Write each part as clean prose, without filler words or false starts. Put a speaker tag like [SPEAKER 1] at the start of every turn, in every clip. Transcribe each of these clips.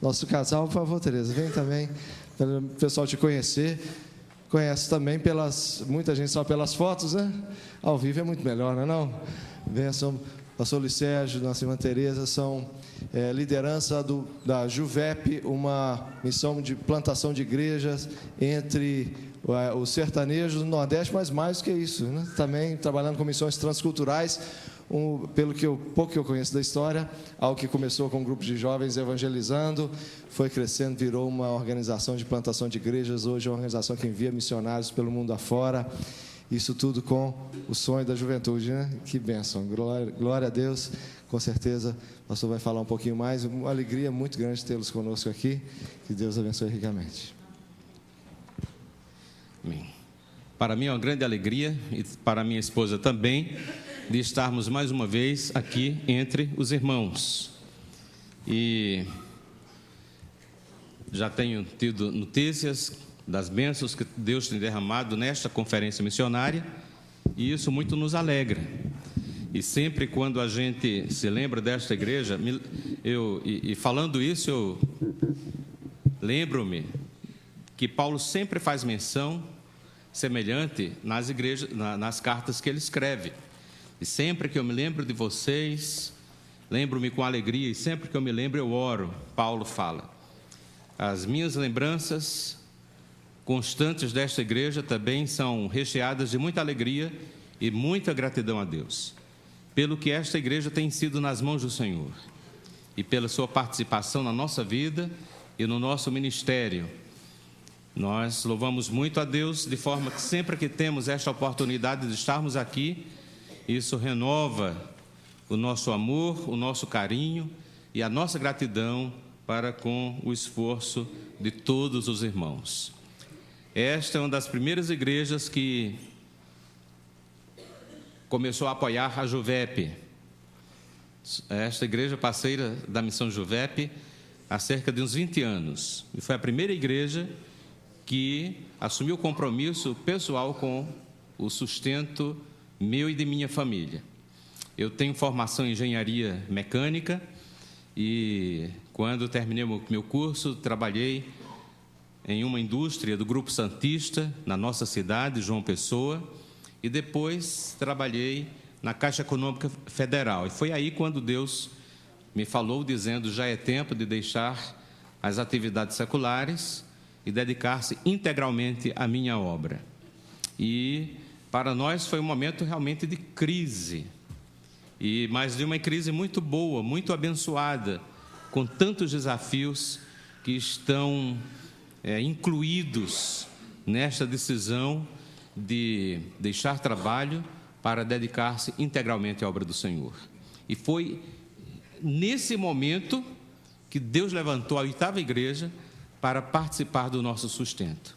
[SPEAKER 1] nosso casal. Por favor, Tereza, vem também, para o pessoal te conhecer. Conhece também muita gente só pelas fotos, né? Ao vivo é muito melhor, não é não? Benção, pastor Luiz Sérgio, nossa irmã Tereza, são liderança da Juvep, uma missão de plantação de igrejas entre os sertanejos do Nordeste, mas mais do que isso, né? Também trabalhando com missões transculturais, pelo pouco que eu conheço da história, algo que começou com um grupo de jovens evangelizando, foi crescendo, virou uma organização de plantação de igrejas, hoje é uma organização que envia missionários pelo mundo afora, isso tudo com o sonho da juventude, né? Que bênção, glória a Deus, com certeza o pastor vai falar um pouquinho mais, uma alegria muito grande tê-los conosco aqui, que Deus abençoe ricamente.
[SPEAKER 2] Amém. Para mim é uma grande alegria, e para minha esposa também, de estarmos mais uma vez aqui entre os irmãos. E já tenho tido notícias das bênçãos que Deus tem derramado nesta conferência missionária, e isso muito nos alegra. E sempre quando a gente se lembra desta igreja, falando isso, eu lembro-me que Paulo sempre faz menção semelhante nas igrejas, nas cartas que ele escreve. E sempre que eu me lembro de vocês, lembro-me com alegria, e sempre que eu me lembro eu oro. Paulo fala: as minhas lembranças constantes desta igreja também são recheadas de muita alegria e muita gratidão a Deus, pelo que esta igreja tem sido nas mãos do Senhor, e pela sua participação na nossa vida e no nosso ministério. Nós louvamos muito a Deus, de forma que sempre que temos esta oportunidade de estarmos aqui, isso renova o nosso amor, o nosso carinho e a nossa gratidão para com o esforço de todos os irmãos. Esta é uma das primeiras igrejas que começou a apoiar a Juvep. Esta igreja parceira da missão Juvep há cerca de uns 20 anos. E foi a primeira igreja que assumiu o compromisso pessoal com o sustento meu e de minha família. Eu tenho formação em engenharia mecânica e quando terminei o meu curso, trabalhei em uma indústria do Grupo Santista, na nossa cidade, João Pessoa, e depois trabalhei na Caixa Econômica Federal. E foi aí quando Deus me falou, dizendo: já é tempo de deixar as atividades seculares e dedicar-se integralmente à minha obra. E para nós foi um momento realmente de crise, mas de uma crise muito boa, muito abençoada, com tantos desafios que estão incluídos nesta decisão de deixar trabalho para dedicar-se integralmente à obra do Senhor. E foi nesse momento que Deus levantou a 8ª igreja para participar do nosso sustento.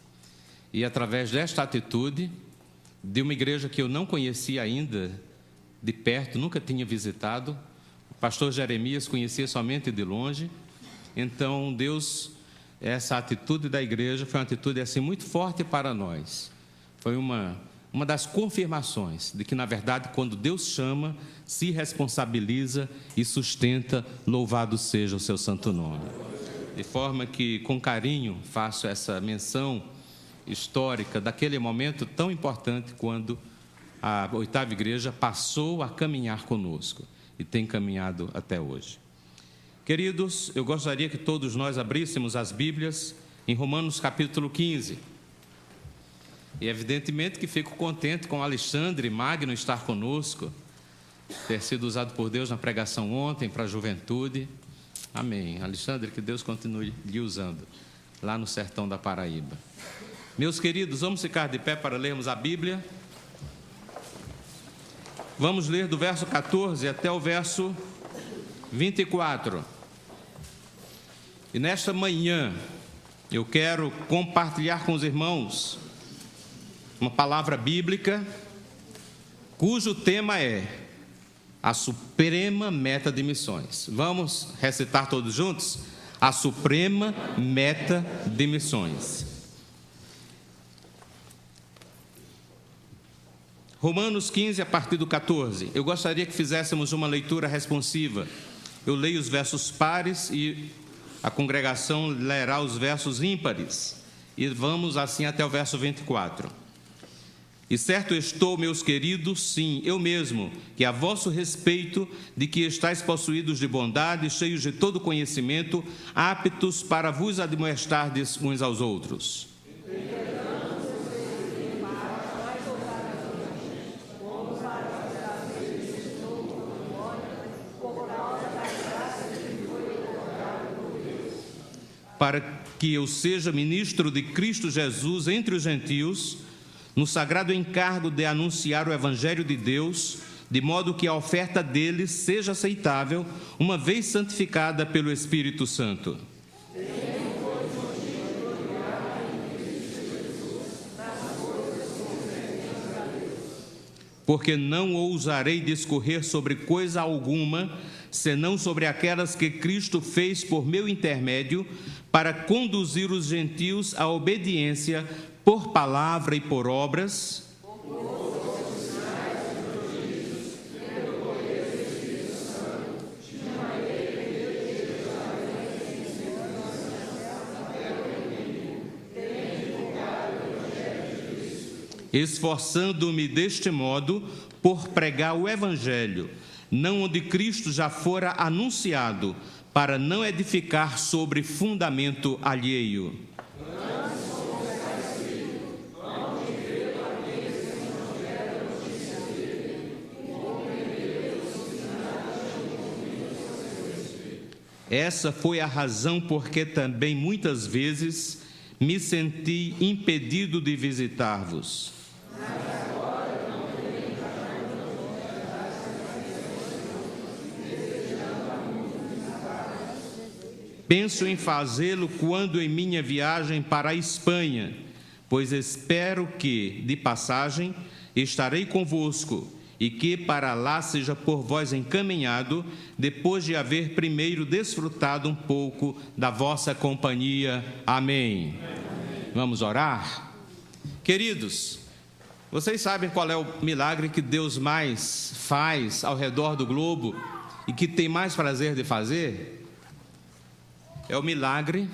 [SPEAKER 2] E através desta atitude, de uma igreja que eu não conhecia ainda de perto, nunca tinha visitado, o pastor Jeremias conhecia somente de longe, então Deus, essa atitude da igreja foi uma atitude assim muito forte para nós. Foi uma das confirmações de que, na verdade, quando Deus chama, se responsabiliza e sustenta, louvado seja o seu santo nome. De forma que, com carinho, faço essa menção histórica daquele momento tão importante quando a 8ª igreja passou a caminhar conosco e tem caminhado até hoje. Queridos, eu gostaria que todos nós abríssemos as Bíblias em Romanos capítulo 15. E evidentemente que fico contente com Alexandre Magno estar conosco, ter sido usado por Deus na pregação ontem para a juventude. Amém. Alexandre, que Deus continue lhe usando lá no sertão da Paraíba. Meus queridos, vamos ficar de pé para lermos a Bíblia. Vamos ler do verso 14 até o verso 24. E nesta manhã, eu quero compartilhar com os irmãos uma palavra bíblica, cujo tema é a suprema meta de missões. Vamos recitar todos juntos? A suprema meta de missões. Romanos 15, a partir do 14. Eu gostaria que fizéssemos uma leitura responsiva. Eu leio os versos pares e a congregação lerá os versos ímpares. E vamos assim até o verso 24. E certo estou, meus queridos, sim, eu mesmo, que a vosso respeito, de que estáis possuídos de bondade, cheios de todo conhecimento, aptos para vos admoestardes uns aos outros. Para que eu seja ministro de Cristo Jesus entre os gentios, no sagrado encargo de anunciar o Evangelho de Deus, de modo que a oferta deles seja aceitável, uma vez santificada pelo Espírito Santo. Porque não ousarei discorrer sobre coisa alguma, senão sobre aquelas que Cristo fez por meu intermédio, para conduzir os gentios à obediência por palavra e por obras, esforçando-me deste modo por pregar o Evangelho, não onde Cristo já fora anunciado, para não edificar sobre fundamento alheio. Essa foi a razão porque também muitas vezes me senti impedido de visitar-vos. Penso em fazê-lo quando em minha viagem para a Espanha, pois espero que, de passagem, estarei convosco, e que para lá seja por vós encaminhado, depois de haver primeiro desfrutado um pouco da vossa companhia. Amém. Vamos orar? Queridos, vocês sabem qual é o milagre que Deus mais faz ao redor do globo e que tem mais prazer de fazer? É o milagre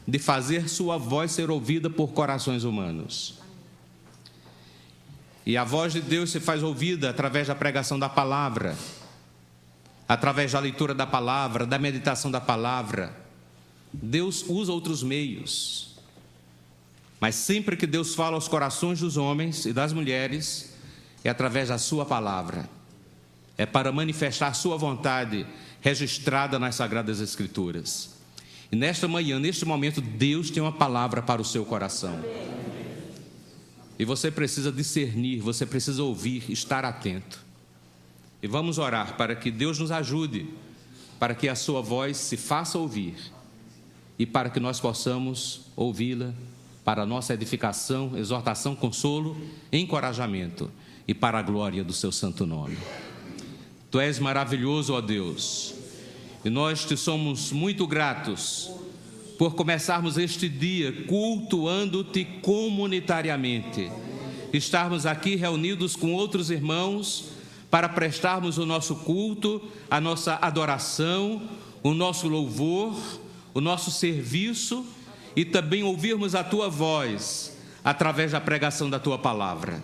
[SPEAKER 2] de fazer sua voz ser ouvida por corações humanos. E a voz de Deus se faz ouvida através da pregação da palavra, através da leitura da palavra, da meditação da palavra. Deus usa outros meios, mas sempre que Deus fala aos corações dos homens e das mulheres, é através da sua palavra. É para manifestar sua vontade registrada nas Sagradas Escrituras. E nesta manhã, neste momento, Deus tem uma palavra para o seu coração. E você precisa discernir, você precisa ouvir, estar atento. E vamos orar para que Deus nos ajude, para que a sua voz se faça ouvir e para que nós possamos ouvi-la para a nossa edificação, exortação, consolo, encorajamento e para a glória do seu santo nome. Tu és maravilhoso, ó Deus, e nós te somos muito gratos por começarmos este dia cultuando-te comunitariamente, estarmos aqui reunidos com outros irmãos para prestarmos o nosso culto, a nossa adoração, o nosso louvor, o nosso serviço e também ouvirmos a tua voz através da pregação da tua palavra.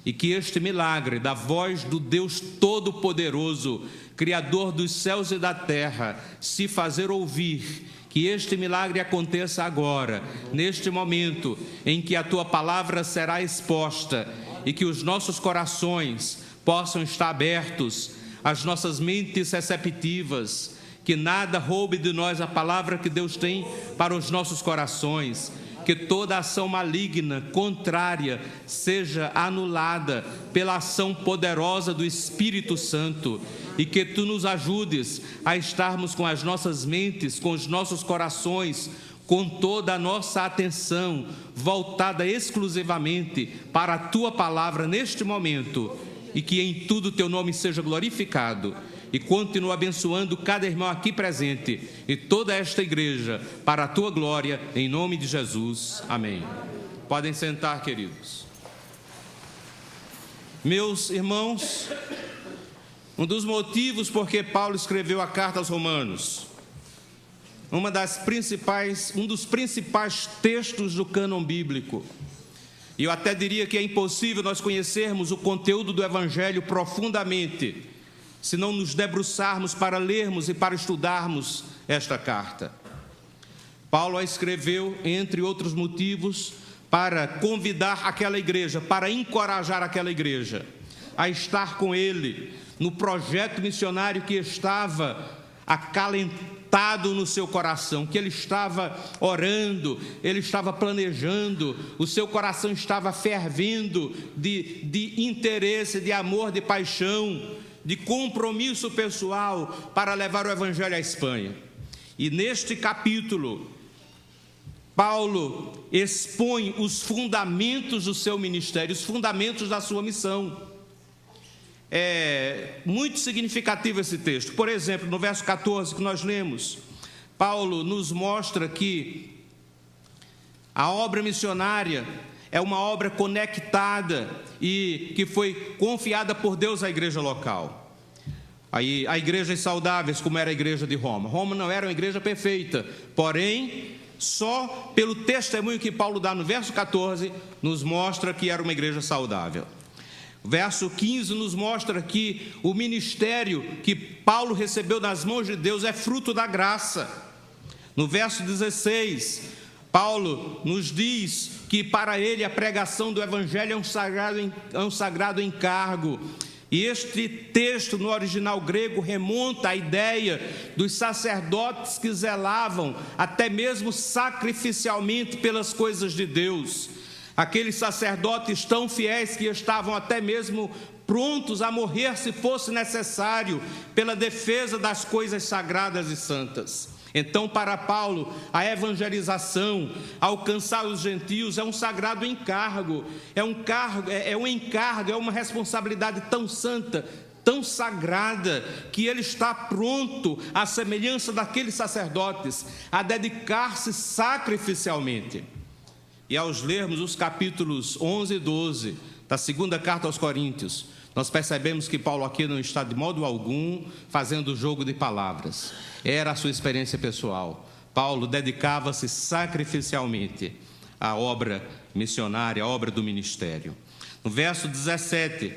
[SPEAKER 2] E que este milagre da voz do Deus Todo-Poderoso, Criador dos céus e da terra, se fazer ouvir, que este milagre aconteça agora, neste momento em que a tua palavra será exposta e que os nossos corações possam estar abertos, as nossas mentes receptivas, que nada roube de nós a palavra que Deus tem para os nossos corações, que toda ação maligna, contrária, seja anulada pela ação poderosa do Espírito Santo e que Tu nos ajudes a estarmos com as nossas mentes, com os nossos corações, com toda a nossa atenção voltada exclusivamente para a Tua palavra neste momento e que em tudo Teu nome seja glorificado. E continua abençoando cada irmão aqui presente e toda esta igreja para a tua glória, em nome de Jesus. Amém. Podem sentar, queridos. Meus irmãos, um dos motivos por que Paulo escreveu a carta aos Romanos um dos principais textos do cânon bíblico. E eu até diria que é impossível nós conhecermos o conteúdo do Evangelho profundamente, se não nos debruçarmos para lermos e para estudarmos esta carta. Paulo a escreveu, entre outros motivos, para convidar aquela igreja, para encorajar aquela igreja a estar com ele no projeto missionário que estava acalentado no seu coração, que ele estava orando, ele estava planejando, o seu coração estava fervendo de interesse, de amor, de paixão, de compromisso pessoal para levar o Evangelho à Espanha. E neste capítulo, Paulo expõe os fundamentos do seu ministério, os fundamentos da sua missão. É muito significativo esse texto. Por exemplo, no verso 14 que nós lemos, Paulo nos mostra que a obra missionária é uma obra conectada e que foi confiada por Deus à igreja local. Aí, a igrejas saudáveis, como era a igreja de Roma. Roma não era uma igreja perfeita, porém, só pelo testemunho que Paulo dá no verso 14, nos mostra que era uma igreja saudável. O verso 15 nos mostra que o ministério que Paulo recebeu das mãos de Deus é fruto da graça. No verso 16, Paulo nos diz que para ele a pregação do Evangelho é um sagrado encargo. E este texto no original grego remonta à ideia dos sacerdotes que zelavam até mesmo sacrificialmente pelas coisas de Deus. Aqueles sacerdotes tão fiéis que estavam até mesmo prontos a morrer se fosse necessário pela defesa das coisas sagradas e santas. Então, para Paulo, a evangelização, alcançar os gentios é um sagrado encargo, é um encargo, é uma responsabilidade tão santa, tão sagrada, que ele está pronto, à semelhança daqueles sacerdotes, a dedicar-se sacrificialmente. E ao lermos os capítulos 11 e 12 da segunda carta aos Coríntios, nós percebemos que Paulo aqui não está de modo algum fazendo jogo de palavras. Era a sua experiência pessoal. Paulo dedicava-se sacrificialmente à obra missionária, à obra do ministério. No verso 17,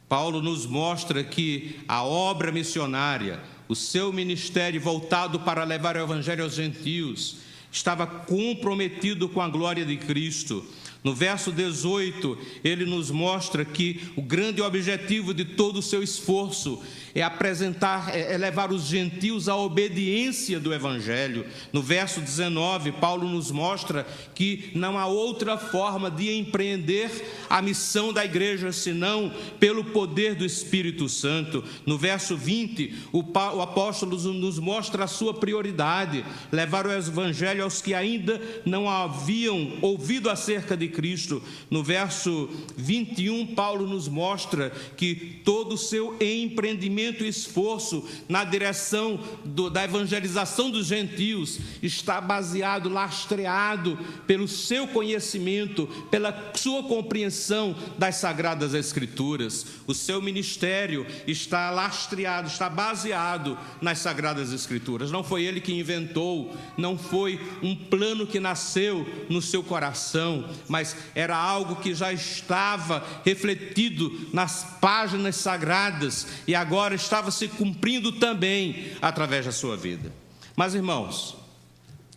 [SPEAKER 2] Paulo nos mostra que a obra missionária, o seu ministério voltado para levar o Evangelho aos gentios, estava comprometido com a glória de Cristo. No verso 18, ele nos mostra que o grande objetivo de todo o seu esforço é levar os gentios à obediência do Evangelho. No verso 19, Paulo nos mostra que não há outra forma de empreender a missão da igreja senão pelo poder do Espírito Santo. No verso 20, o apóstolo nos mostra a sua prioridade: levar o Evangelho aos que ainda não haviam ouvido acerca de Cristo. No verso 21, Paulo nos mostra que todo o seu empreendimento e esforço na direção da evangelização dos gentios está baseado, lastreado pelo seu conhecimento, pela sua compreensão das Sagradas Escrituras. O seu ministério está lastreado, está baseado nas Sagradas Escrituras. Não foi ele que inventou, não foi um plano que nasceu no seu coração, mas era algo que já estava refletido nas páginas sagradas e agora estava se cumprindo também através da sua vida. Mas, irmãos,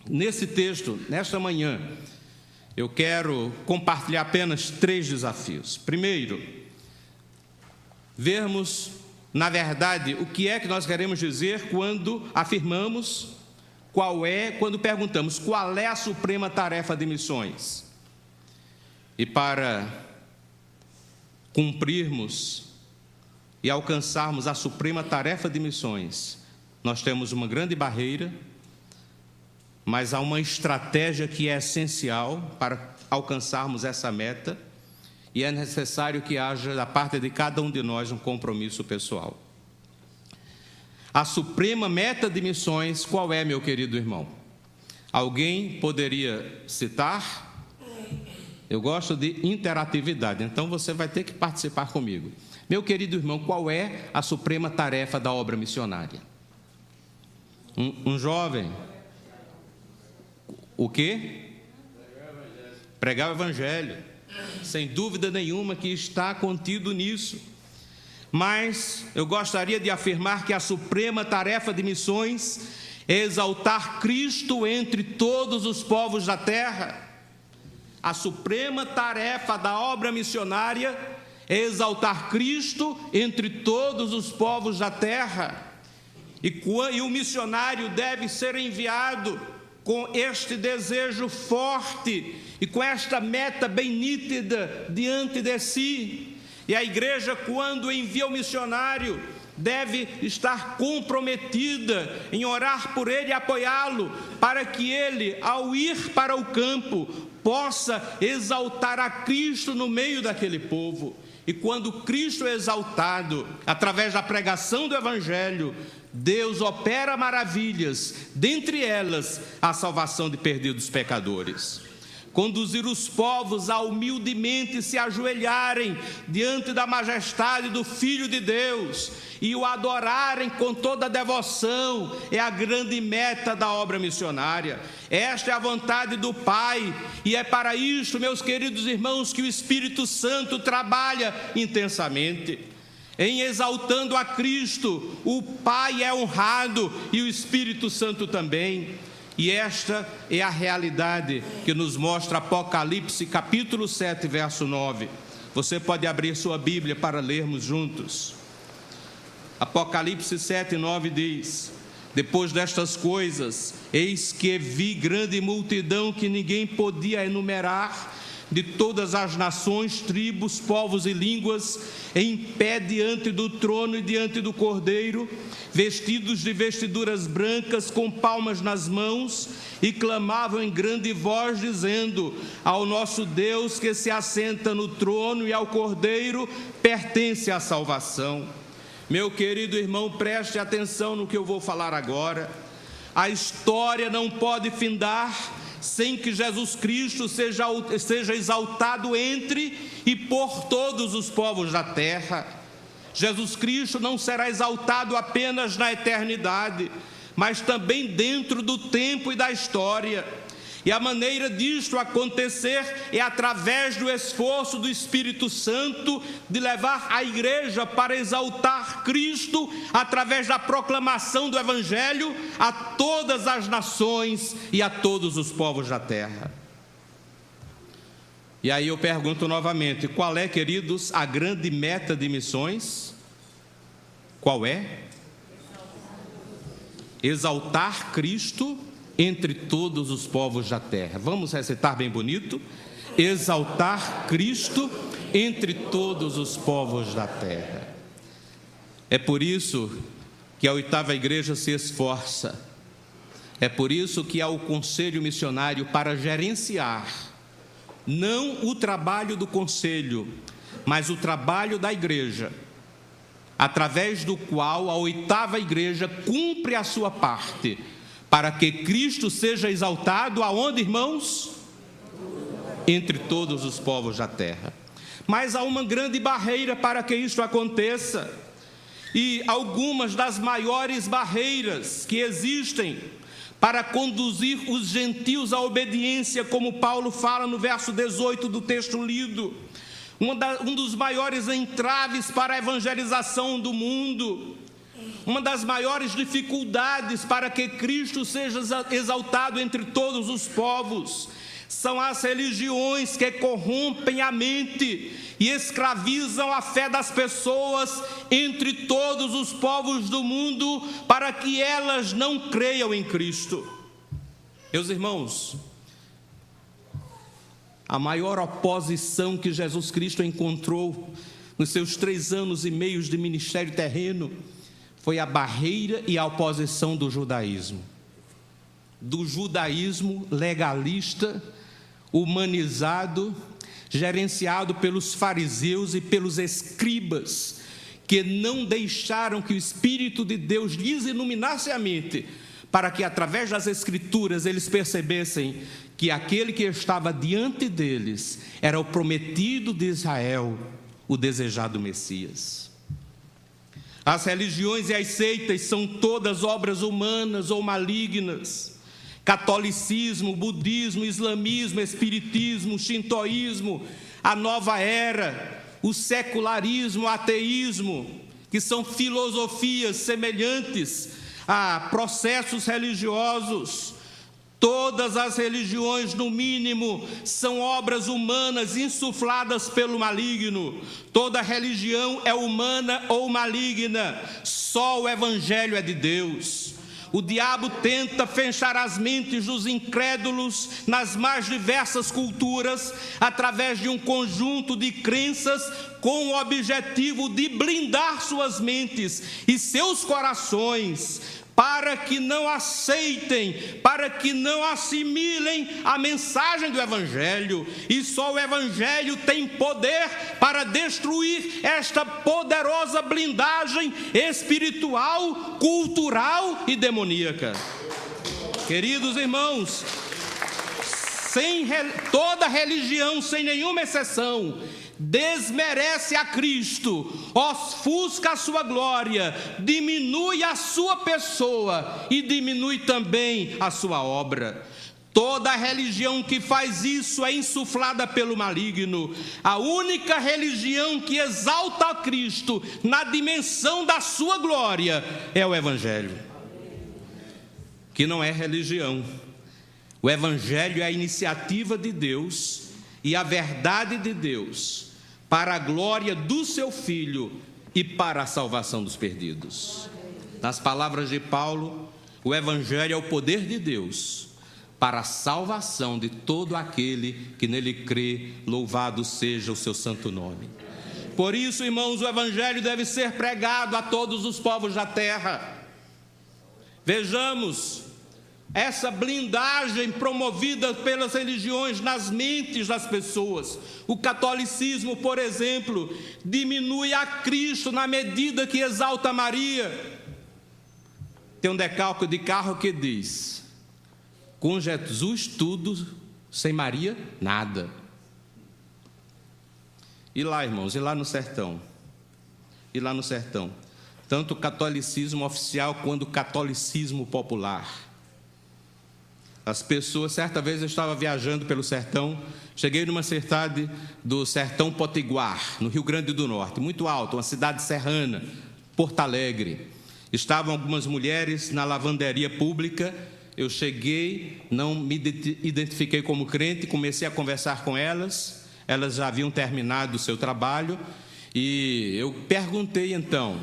[SPEAKER 2] nesse texto, nesta manhã, eu quero compartilhar apenas 3 desafios. Primeiro, vermos, na verdade, o que é que nós queremos dizer quando afirmamos quando perguntamos qual é a suprema tarefa de missões. E para cumprirmos e alcançarmos a suprema tarefa de missões, nós temos uma grande barreira, mas há uma estratégia que é essencial para alcançarmos essa meta, e é necessário que haja da parte de cada um de nós um compromisso pessoal. A suprema meta de missões, qual é, meu querido irmão? Alguém poderia citar? Eu gosto de interatividade, então você vai ter que participar comigo. Meu querido irmão, qual é a suprema tarefa da obra missionária? Um jovem? O quê? Pregar o Evangelho. Sem dúvida nenhuma que está contido nisso. Mas eu gostaria de afirmar que a suprema tarefa de missões é exaltar Cristo entre todos os povos da terra. A suprema tarefa da obra missionária é exaltar Cristo entre todos os povos da terra. E o missionário deve ser enviado com este desejo forte e com esta meta bem nítida diante de si. E a igreja, quando envia o missionário, deve estar comprometida em orar por ele e apoiá-lo, para que ele, ao ir para o campo, possa exaltar a Cristo no meio daquele povo. E quando Cristo é exaltado, através da pregação do Evangelho, Deus opera maravilhas, dentre elas a salvação de perdidos pecadores. Conduzir os povos a humildemente se ajoelharem diante da majestade do Filho de Deus e o adorarem com toda a devoção é a grande meta da obra missionária. Esta é a vontade do Pai, e é para isto, meus queridos irmãos, que o Espírito Santo trabalha intensamente. Em exaltando a Cristo, o Pai é honrado e o Espírito Santo também. E esta é a realidade que nos mostra Apocalipse capítulo 7, verso 9. Você pode abrir sua Bíblia para lermos juntos. Apocalipse 7, 9 diz: depois destas coisas, eis que vi grande multidão que ninguém podia enumerar, de todas as nações, tribos, povos e línguas, em pé diante do trono e diante do Cordeiro, vestidos de vestiduras brancas, com palmas nas mãos, e clamavam em grande voz, dizendo: ao nosso Deus que se assenta no trono e ao Cordeiro pertence a salvação. Meu querido irmão, preste atenção no que eu vou falar agora. A história não pode findar sem que Jesus Cristo seja exaltado entre e por todos os povos da terra. Jesus Cristo não será exaltado apenas na eternidade, mas também dentro do tempo e da história. E a maneira disto acontecer é através do esforço do Espírito Santo de levar a igreja para exaltar Cristo através da proclamação do Evangelho a todas as nações e a todos os povos da terra. E aí eu pergunto novamente, qual é, queridos, a grande meta de missões? Qual é? Exaltar Cristo entre todos os povos da terra. Vamos recitar bem bonito? Exaltar Cristo entre todos os povos da terra. É por isso que a 8ª igreja se esforça. É por isso que há o conselho missionário para gerenciar, não o trabalho do conselho, mas o trabalho da igreja, através do qual a 8ª igreja cumpre a sua parte, para que Cristo seja exaltado aonde, irmãos? Entre todos os povos da terra. Mas há uma grande barreira para que isto aconteça. E algumas das maiores barreiras que existem para conduzir os gentios à obediência, como Paulo fala no verso 18 do texto lido. Um dos maiores entraves para a evangelização do mundo, uma das maiores dificuldades para que Cristo seja exaltado entre todos os povos, são as religiões que corrompem a mente e escravizam a fé das pessoas entre todos os povos do mundo, para que elas não creiam em Cristo. Meus irmãos, a maior oposição que Jesus Cristo encontrou nos seus 3 anos e meio de ministério terreno foi a barreira e a oposição do judaísmo legalista, humanizado, gerenciado pelos fariseus e pelos escribas, que não deixaram que o Espírito de Deus lhes iluminasse a mente, para que através das Escrituras eles percebessem que aquele que estava diante deles era o prometido de Israel, o desejado Messias. As religiões e as seitas são todas obras humanas ou malignas, Catolicismo, budismo, islamismo, espiritismo, shintoísmo, a nova era, o secularismo, o ateísmo, que são filosofias semelhantes a processos religiosos. Todas as religiões, no mínimo, são obras humanas insufladas pelo maligno. Toda religião é humana ou maligna, só o Evangelho é de Deus. O diabo tenta fechar as mentes dos incrédulos nas mais diversas culturas, através de um conjunto de crenças, com o objetivo de blindar suas mentes e seus corações, para que não aceitem, para que não assimilem a mensagem do Evangelho. E só o Evangelho tem poder para destruir esta poderosa blindagem espiritual, cultural e demoníaca. Queridos irmãos, toda religião, sem nenhuma exceção, desmerece a Cristo, ofusca a sua glória, diminui a sua pessoa e diminui também a sua obra. Toda religião que faz isso é insuflada pelo maligno. A única religião que exalta a Cristo na dimensão da sua glória é o Evangelho, que não é religião. O Evangelho é a iniciativa de Deus e a verdade de Deus, para a glória do seu Filho e para a salvação dos perdidos. Nas palavras de Paulo, o Evangelho é o poder de Deus para a salvação de todo aquele que nele crê, louvado seja o seu santo nome. Por isso, irmãos, o Evangelho deve ser pregado a todos os povos da terra. Vejamos essa blindagem promovida pelas religiões nas mentes das pessoas. O catolicismo, por exemplo, diminui a Cristo na medida que exalta Maria. Tem um decálogo de carro que diz: com Jesus tudo, sem Maria nada. E lá, irmãos, e lá no sertão? E lá no sertão? Tanto o catolicismo oficial quanto o catolicismo popular. As pessoas, certa vez eu estava viajando pelo sertão, cheguei numa cidade do Sertão Potiguar, no Rio Grande do Norte, muito alto, uma cidade serrana, Porto Alegre. Estavam algumas mulheres na lavanderia pública. Eu cheguei, não me identifiquei como crente, comecei a conversar com elas. Elas já haviam terminado o seu trabalho e eu perguntei então,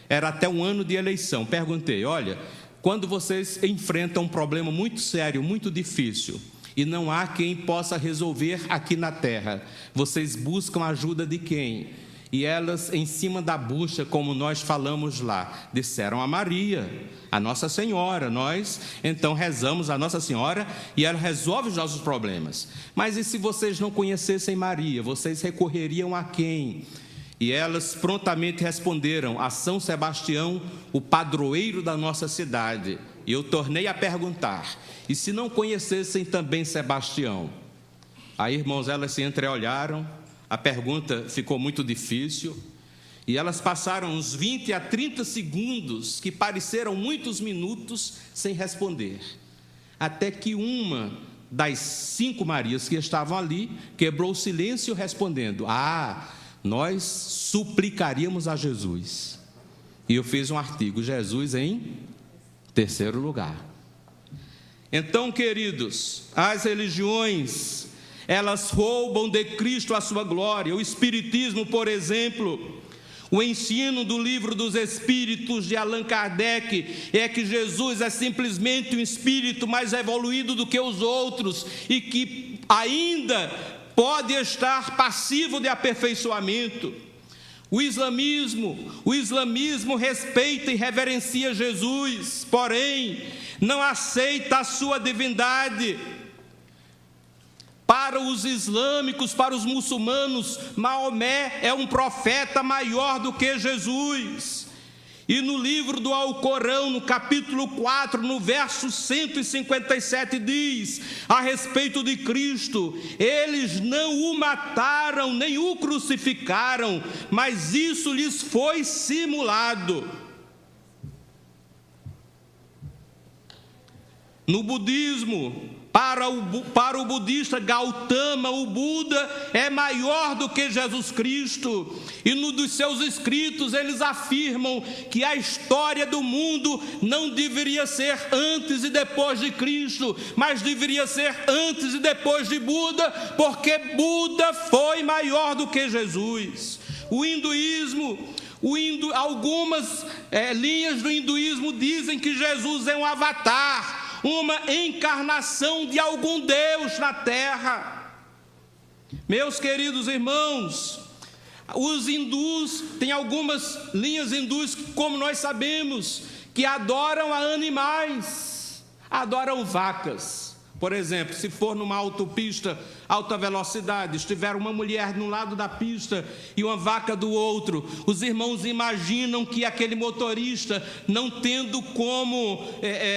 [SPEAKER 2] era até um ano de eleição, perguntei: olha, quando vocês enfrentam um problema muito sério, muito difícil, e não há quem possa resolver aqui na terra, vocês buscam a ajuda de quem? E elas, em cima da bucha, como nós falamos lá, disseram a Maria, a Nossa Senhora. Nós, então, rezamos a Nossa Senhora e ela resolve os nossos problemas. Mas e se vocês não conhecessem Maria, vocês recorreriam a quem? E elas prontamente responderam: a São Sebastião, o padroeiro da nossa cidade. E eu tornei a perguntar: e se não conhecessem também Sebastião? Aí, irmãos, elas se entreolharam, a pergunta ficou muito difícil, e elas passaram uns 20 a 30 segundos, que pareceram muitos minutos, sem responder. Até que uma das 5 Marias que estavam ali quebrou o silêncio respondendo: nós suplicaríamos a Jesus. E eu fiz um artigo: Jesus em terceiro lugar. Então, queridos, as religiões, elas roubam de Cristo a sua glória. O Espiritismo, por exemplo, o ensino do Livro dos Espíritos de Allan Kardec é que Jesus é simplesmente um espírito mais evoluído do que os outros e que ainda pode estar passivo de aperfeiçoamento. O islamismo respeita e reverencia Jesus, porém não aceita a sua divindade. Para os islâmicos, para os muçulmanos, Maomé é um profeta maior do que Jesus. E no livro do Alcorão, no capítulo 4, no verso 157, diz a respeito de Cristo: eles não o mataram, nem o crucificaram, mas isso lhes foi simulado. No budismo, para o budista Gautama, o Buda é maior do que Jesus Cristo. E no dos seus escritos eles afirmam que a história do mundo não deveria ser antes e depois de Cristo, mas deveria ser antes e depois de Buda, porque Buda foi maior do que Jesus. O hinduísmo, algumas linhas do hinduísmo dizem que Jesus é um avatar, uma encarnação de algum Deus na terra. Meus queridos irmãos, os hindus, tem algumas linhas hindus, como nós sabemos, que adoram a animais, adoram vacas. Por exemplo, se for numa autopista, alta velocidade, estiver uma mulher de um lado da pista e uma vaca do outro, os irmãos imaginam que aquele motorista, não tendo como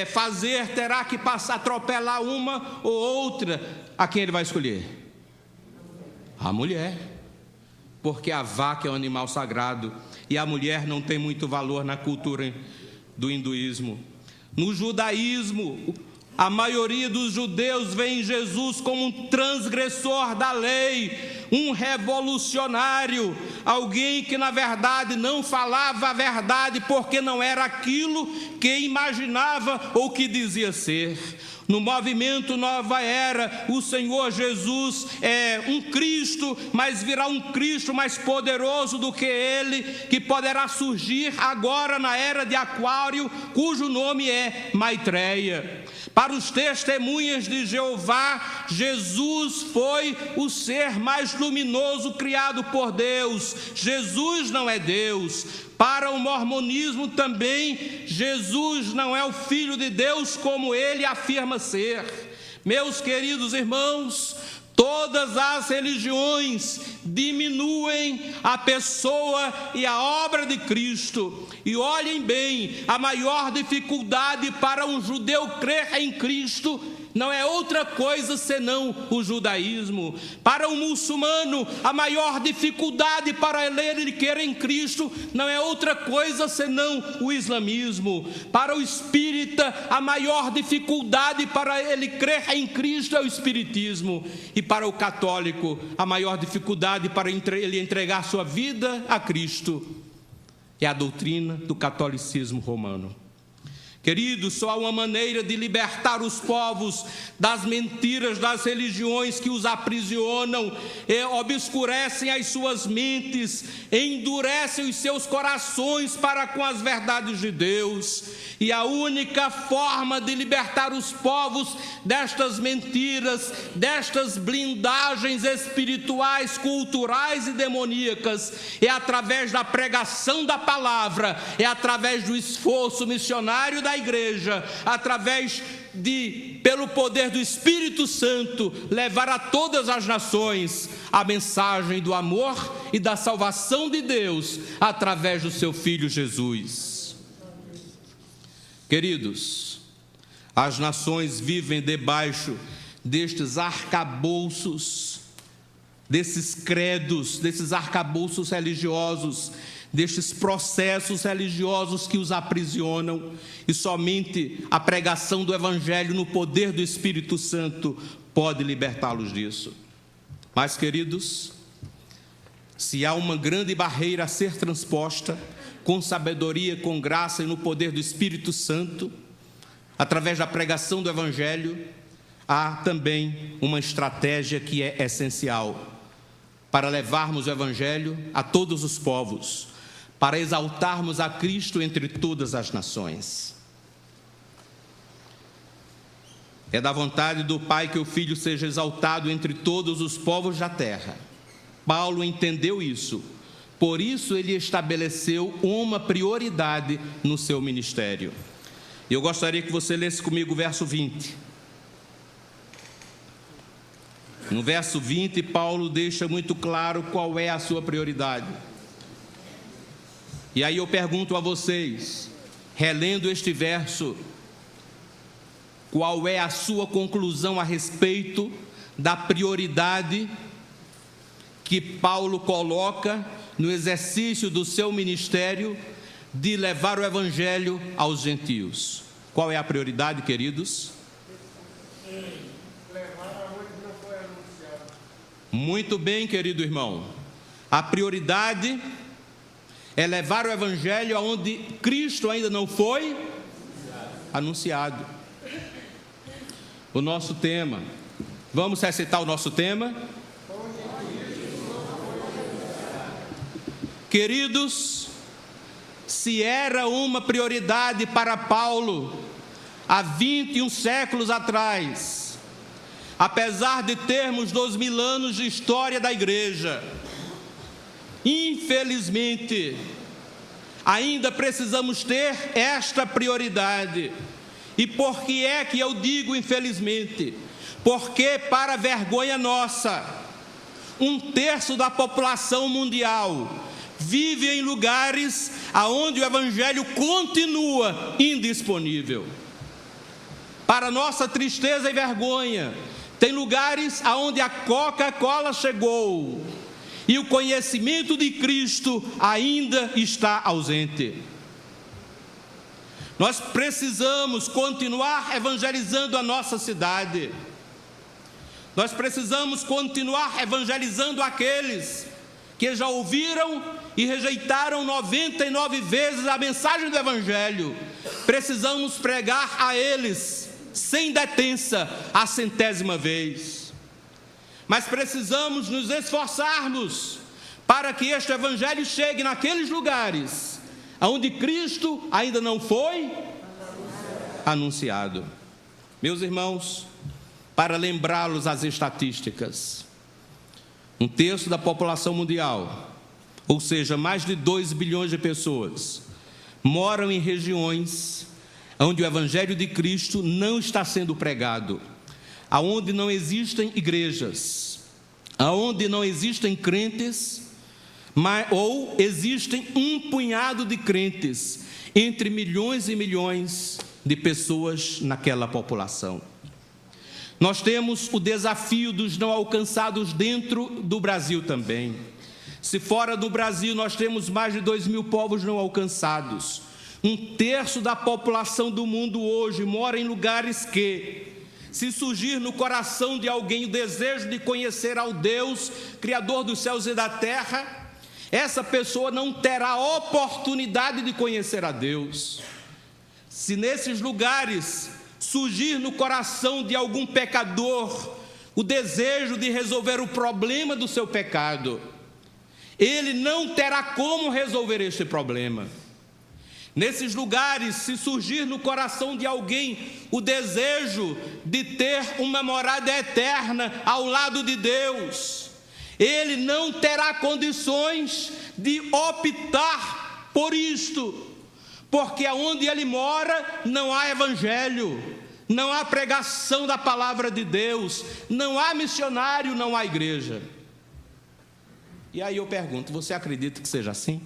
[SPEAKER 2] fazer, terá que passar, atropelar uma ou outra. A quem ele vai escolher? A mulher. Porque a vaca é um animal sagrado e a mulher não tem muito valor na cultura do hinduísmo. No judaísmo, a maioria dos judeus vê em Jesus como um transgressor da lei, um revolucionário, alguém que na verdade não falava a verdade porque não era aquilo que imaginava ou que dizia ser. No movimento Nova Era, o Senhor Jesus é um Cristo, mas virá um Cristo mais poderoso do que ele, que poderá surgir agora na era de Aquário, cujo nome é Maitreya. Para os testemunhas de Jeová, Jesus foi o ser mais luminoso criado por Deus. Jesus não é Deus. Para o mormonismo também, Jesus não é o Filho de Deus como ele afirma ser. Meus queridos irmãos, todas as religiões diminuem a pessoa e a obra de Cristo. E olhem bem, a maior dificuldade para um judeu crer em Cristo não é outra coisa senão o judaísmo. Para um muçulmano, a maior dificuldade para ele crer em Cristo não é outra coisa senão o islamismo. Para o espírita, a maior dificuldade para ele crer em Cristo é o espiritismo. E para o católico, a maior dificuldade para ele entregar sua vida a Cristo é a doutrina do catolicismo romano. Queridos, só há uma maneira de libertar os povos das mentiras das religiões que os aprisionam, obscurecem as suas mentes, endurecem os seus corações para com as verdades de Deus. E a única forma de libertar os povos destas mentiras, destas blindagens espirituais, culturais e demoníacas, é através da pregação da palavra, é através do esforço missionário da igreja, através de, pelo poder do Espírito Santo, levar a todas as nações a mensagem do amor e da salvação de Deus através do seu Filho Jesus. Queridos, as nações vivem debaixo destes arcabouços, desses credos, desses arcabouços religiosos, destes processos religiosos que os aprisionam, e somente a pregação do Evangelho no poder do Espírito Santo pode libertá-los disso. Mas, queridos, se há uma grande barreira a ser transposta, com sabedoria, com graça e no poder do Espírito Santo, através da pregação do Evangelho, há também uma estratégia que é essencial para levarmos o Evangelho a todos os povos, para exaltarmos a Cristo entre todas as nações. É da vontade do Pai que o Filho seja exaltado entre todos os povos da terra. Paulo entendeu isso, por isso ele estabeleceu uma prioridade no seu ministério. Eu gostaria que você lesse comigo o verso 20. No verso 20, Paulo deixa muito claro qual é a sua prioridade. E aí eu pergunto a vocês, relendo este verso, qual é a sua conclusão a respeito da prioridade que Paulo coloca no exercício do seu ministério de levar o Evangelho aos gentios? Qual é a prioridade, queridos? Muito bem, querido irmão. A prioridade é levar o Evangelho aonde Cristo ainda não foi anunciado. O nosso tema. Vamos recitar o nosso tema? Queridos, se era uma prioridade para Paulo há 21 séculos atrás, apesar de termos 2000 anos de história da igreja, infelizmente, ainda precisamos ter esta prioridade. E por que é que eu digo infelizmente? Porque, para vergonha nossa, 1/3 da população mundial vive em lugares aonde o Evangelho continua indisponível. Para nossa tristeza e vergonha, tem lugares aonde a Coca-Cola chegou e o conhecimento de Cristo ainda está ausente. Nós precisamos continuar evangelizando a nossa cidade. Nós precisamos continuar evangelizando aqueles que já ouviram e rejeitaram 99 vezes a mensagem do Evangelho. Precisamos pregar a eles, sem detença, a 100ª vez. Mas precisamos nos esforçarmos para que este Evangelho chegue naqueles lugares onde Cristo ainda não foi anunciado. Meus irmãos, para lembrá-los as estatísticas, 1/3 da população mundial, ou seja, mais de 2 bilhões de pessoas, moram em regiões onde o Evangelho de Cristo não está sendo pregado, aonde não existem igrejas, aonde não existem crentes, ou existem um punhado de crentes entre milhões e milhões de pessoas naquela população. Nós temos o desafio dos não alcançados dentro do Brasil também. Se fora do Brasil nós temos mais de 2.000 povos não alcançados. 1/3 da população do mundo hoje mora em lugares que, se surgir no coração de alguém o desejo de conhecer ao Deus, Criador dos céus e da terra, essa pessoa não terá oportunidade de conhecer a Deus. Se nesses lugares surgir no coração de algum pecador o desejo de resolver o problema do seu pecado, ele não terá como resolver este problema. Nesses lugares, se surgir no coração de alguém o desejo de ter uma morada eterna ao lado de Deus, ele não terá condições de optar por isto, porque aonde ele mora não há evangelho, não há pregação da palavra de Deus, não há missionário, não há igreja. E aí eu pergunto, você acredita que seja assim?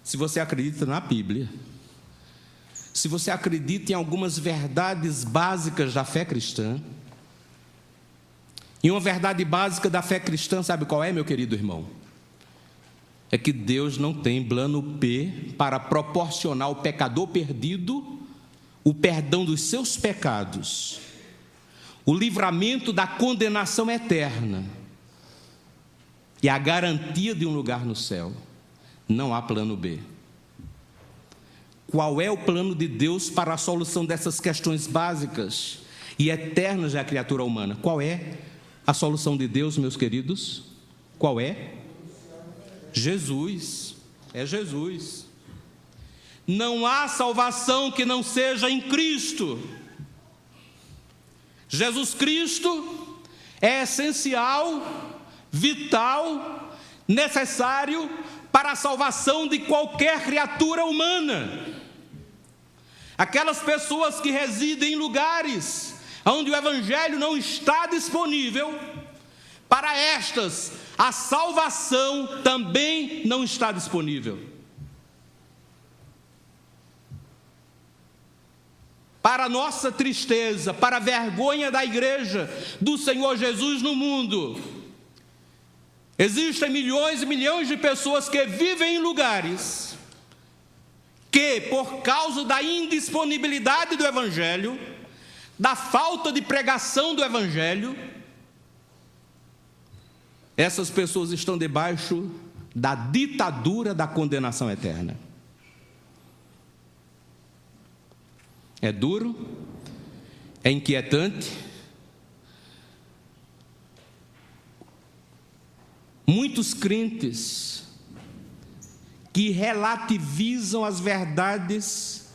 [SPEAKER 2] Se você acredita na Bíblia, se você acredita em algumas verdades básicas da fé cristã, e uma verdade básica da fé cristã, sabe qual é, meu querido irmão? É que Deus não tem plano B para proporcionar ao pecador perdido o perdão dos seus pecados, o livramento da condenação eterna e a garantia de um lugar no céu. Não há plano B. Qual é o plano de Deus para a solução dessas questões básicas e eternas da criatura humana? Qual é a solução de Deus, meus queridos? Qual é? Jesus. É Jesus. Não há salvação que não seja em Cristo. Jesus Cristo é essencial, vital, necessário para a salvação de qualquer criatura humana. Aquelas pessoas que residem em lugares onde o Evangelho não está disponível, para estas, a salvação também não está disponível. Para nossa tristeza, para a vergonha da igreja do Senhor Jesus no mundo, existem milhões e milhões de pessoas que vivem em lugares que, por causa da indisponibilidade do Evangelho, da falta de pregação do Evangelho, essas pessoas estão debaixo da ditadura da condenação eterna. É duro, é inquietante. Muitos crentes que relativizam as verdades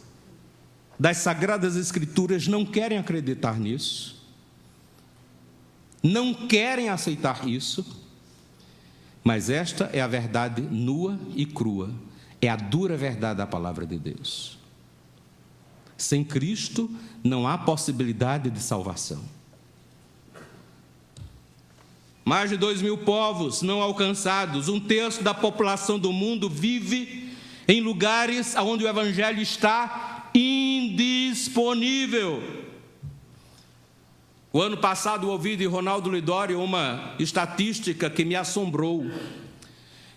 [SPEAKER 2] das Sagradas Escrituras não querem acreditar nisso, não querem aceitar isso, mas esta é a verdade nua e crua, é a dura verdade da palavra de Deus. Sem Cristo não há possibilidade de salvação. Mais de 2.000 povos não alcançados, 1/3 da população do mundo vive em lugares onde o Evangelho está indisponível. O ano passado ouvi de Ronaldo Lidório uma estatística que me assombrou.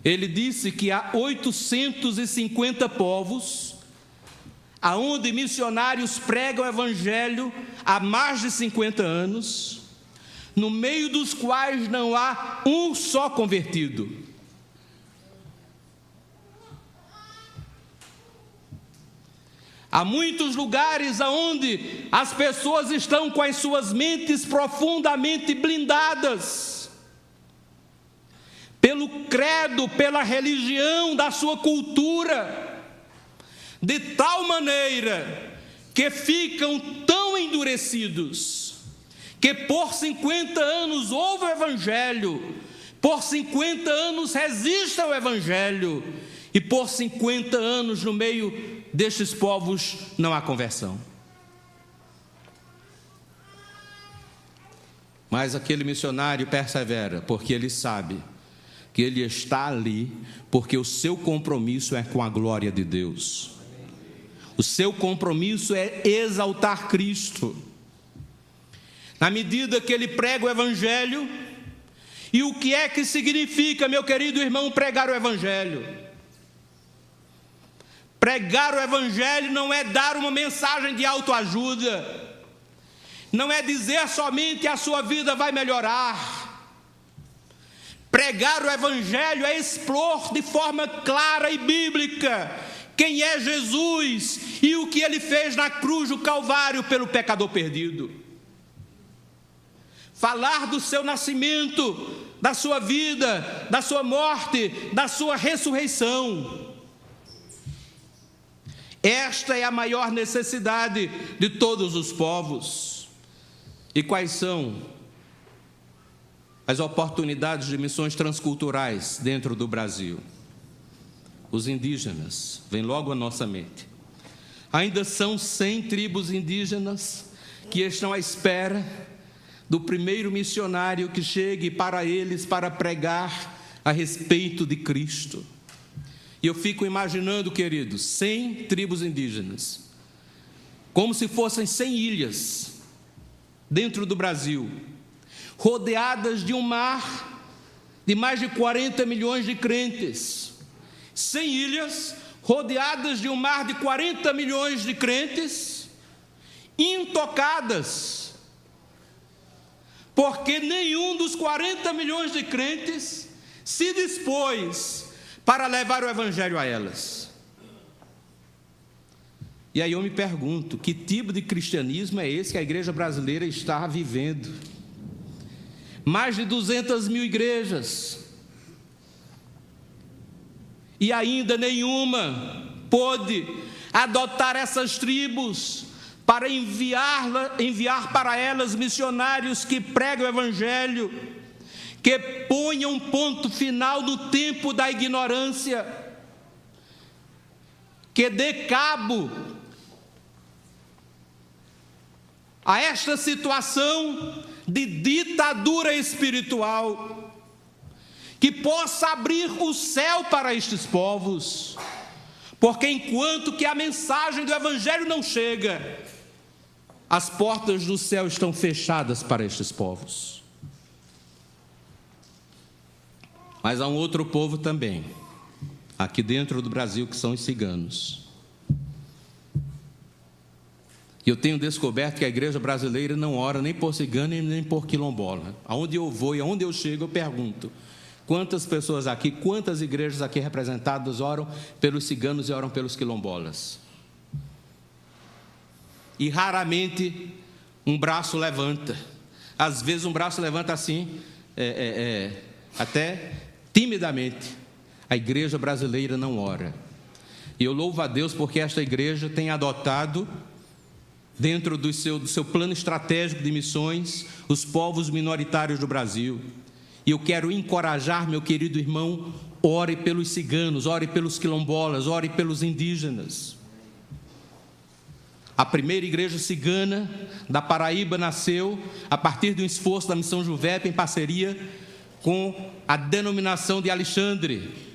[SPEAKER 2] Ele disse que há 850 povos aonde missionários pregam o Evangelho há mais de 50 anos, no meio dos quais não há um só convertido. Há muitos lugares onde as pessoas estão com as suas mentes profundamente blindadas pelo credo, pela religião da sua cultura, de tal maneira que ficam tão endurecidos que por 50 anos houve o Evangelho, por 50 anos resiste ao Evangelho, e por 50 anos no meio destes povos não há conversão. Mas aquele missionário persevera, porque ele sabe que ele está ali, porque o seu compromisso é com a glória de Deus. O seu compromisso é exaltar Cristo. Na medida que ele prega o Evangelho, e o que é que significa, meu querido irmão, pregar o Evangelho? Pregar o Evangelho não é dar uma mensagem de autoajuda, não é dizer somente a sua vida vai melhorar. Pregar o Evangelho é expor de forma clara e bíblica quem é Jesus e o que ele fez na cruz do Calvário pelo pecador perdido. Falar do seu nascimento, da sua vida, da sua morte, da sua ressurreição. Esta é a maior necessidade de todos os povos. E quais são as oportunidades de missões transculturais dentro do Brasil? Os indígenas, vem logo à nossa mente. Ainda são 100 tribos indígenas que estão à espera do primeiro missionário que chegue para eles para pregar a respeito de Cristo. E eu fico imaginando, queridos, 100 tribos indígenas, como se fossem 100 ilhas dentro do Brasil, rodeadas de um mar de mais de 40 milhões de crentes. 100 ilhas rodeadas de um mar de 40 milhões de crentes, intocadas, porque nenhum dos 40 milhões de crentes se dispôs para levar o Evangelho a elas. E aí eu me pergunto, que tipo de cristianismo é esse que a igreja brasileira está vivendo? Mais de 200.000 igrejas, e ainda nenhuma pôde adotar essas tribos para enviar para elas missionários que pregam o Evangelho, que ponham um ponto final no tempo da ignorância, que dê cabo a esta situação de ditadura espiritual, que possa abrir o céu para estes povos, porque enquanto que a mensagem do Evangelho não chega, as portas do céu estão fechadas para estes povos. Mas há um outro povo também, aqui dentro do Brasil, que são os ciganos. E eu tenho descoberto que a igreja brasileira não ora nem por cigano nem por quilombola. Aonde eu vou e aonde eu chego, eu pergunto: quantas pessoas aqui, quantas igrejas aqui representadas oram pelos ciganos e oram pelos quilombolas? E raramente um braço levanta. Às vezes um braço levanta assim, até timidamente. A igreja brasileira não ora. E eu louvo a Deus porque esta igreja tem adotado, dentro do seu plano estratégico de missões, os povos minoritários do Brasil. E eu quero encorajar, meu querido irmão, ore pelos ciganos, ore pelos quilombolas, ore pelos indígenas. A primeira igreja cigana da Paraíba nasceu a partir de um esforço da Missão Juvep em parceria com a denominação de Alexandre.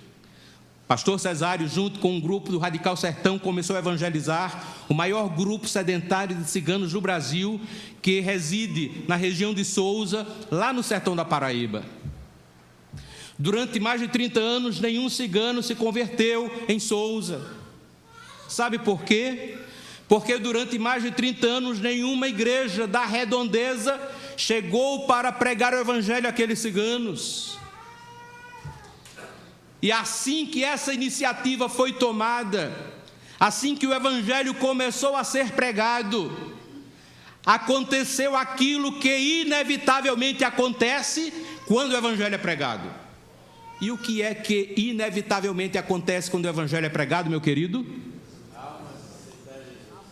[SPEAKER 2] Pastor Cesário, junto com um grupo do Radical Sertão, começou a evangelizar o maior grupo sedentário de ciganos do Brasil, que reside na região de Souza, lá no sertão da Paraíba. Durante mais de 30 anos, nenhum cigano se converteu em Souza. Sabe por quê? Porque durante mais de 30 anos, nenhuma igreja da redondeza chegou para pregar o evangelho àqueles ciganos. E assim que essa iniciativa foi tomada, assim que o evangelho começou a ser pregado, aconteceu aquilo que inevitavelmente acontece quando o evangelho é pregado. E o que é que inevitavelmente acontece quando o evangelho é pregado, meu querido?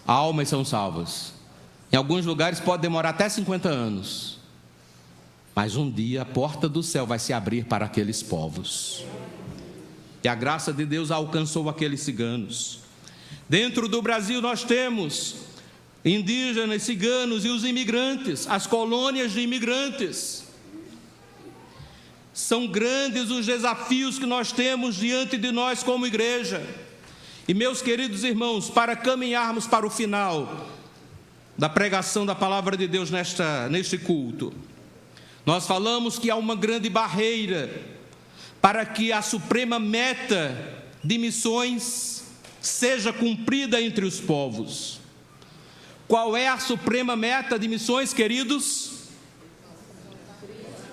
[SPEAKER 2] Almas são salvas. Em alguns lugares pode demorar até 50 anos. Mas um dia a porta do céu vai se abrir para aqueles povos. E a graça de Deus alcançou aqueles ciganos. Dentro do Brasil nós temos indígenas, ciganos e os imigrantes, as colônias de imigrantes. São grandes os desafios que nós temos diante de nós como igreja. E meus queridos irmãos, para caminharmos para o final da pregação da palavra de Deus neste culto, nós falamos que há uma grande barreira para que a suprema meta de missões seja cumprida entre os povos. Qual é a suprema meta de missões, queridos?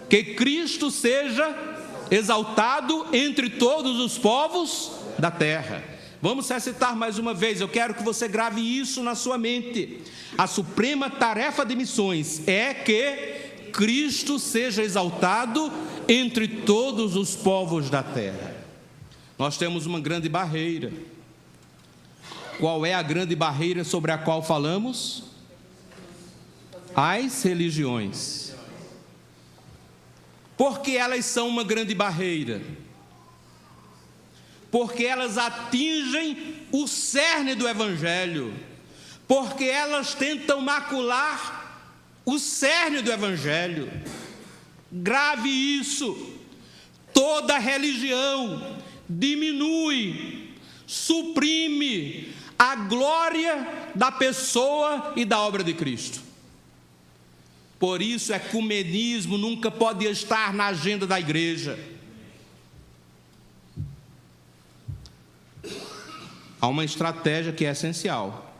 [SPEAKER 2] Que Cristo seja exaltado entre todos os povos da terra. Vamos recitar mais uma vez, eu quero que você grave isso na sua mente. A suprema tarefa de missões é que Cristo seja exaltado entre todos os povos da terra. Nós temos uma grande barreira. Qual é a grande barreira sobre a qual falamos? As religiões. Por que elas são uma grande barreira? Porque elas atingem o cerne do evangelho. Porque elas tentam macular o cerne do evangelho. Grave isso. Toda religião diminui, suprime a glória da pessoa e da obra de Cristo. Por isso, ecumenismo nunca pode estar na agenda da igreja. Há uma estratégia que é essencial.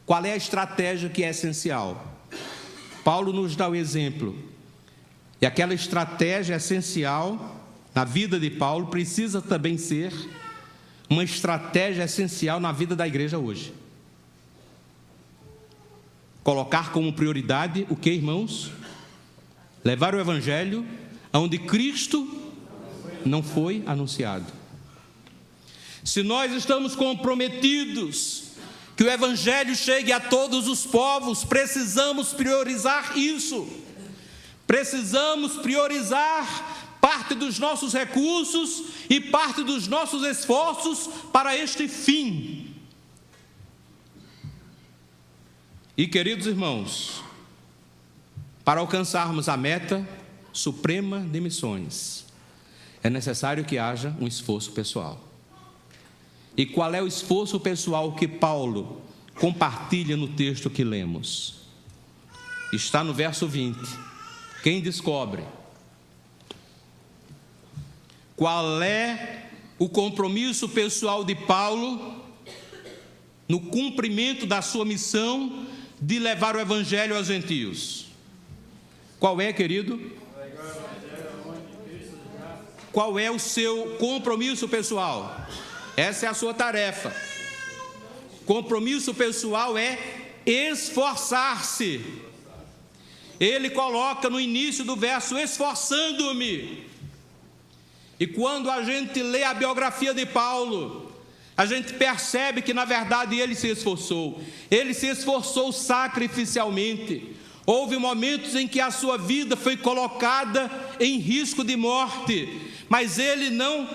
[SPEAKER 2] Qual é a estratégia que é essencial? Paulo nos dá o exemplo. E aquela estratégia essencial na vida de Paulo precisa também ser uma estratégia essencial na vida da igreja hoje. Colocar como prioridade o que, irmãos? Levar o evangelho aonde Cristo não foi anunciado. Se nós estamos comprometidos que o evangelho chegue a todos os povos, precisamos priorizar isso. Precisamos priorizar parte dos nossos recursos e parte dos nossos esforços para este fim. E, queridos irmãos, para alcançarmos a meta suprema de missões, é necessário que haja um esforço pessoal. E qual é o esforço pessoal que Paulo compartilha no texto que lemos? Está no verso 20. Quem descobre? Qual é o compromisso pessoal de Paulo no cumprimento da sua missão de levar o evangelho aos gentios? Qual é, querido? Qual é o seu compromisso pessoal? Essa é a sua tarefa. Compromisso pessoal é esforçar-se. Ele coloca no início do verso, esforçando-me. E quando a gente lê a biografia de Paulo, a gente percebe que na verdade ele se esforçou. Ele se esforçou sacrificialmente. Houve momentos em que a sua vida foi colocada em risco de morte, mas ele não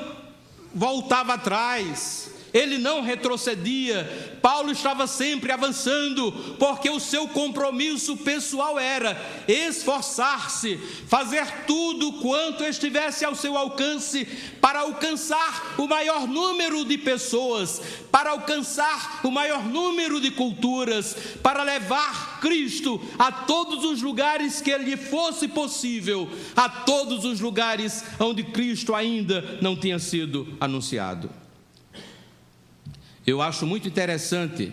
[SPEAKER 2] voltava atrás, ele não retrocedia. Paulo estava sempre avançando, porque o seu compromisso pessoal era esforçar-se, fazer tudo quanto estivesse ao seu alcance para alcançar o maior número de pessoas, para alcançar o maior número de culturas, para levar Cristo a todos os lugares que lhe fosse possível, a todos os lugares onde Cristo ainda não tinha sido anunciado. Eu acho muito interessante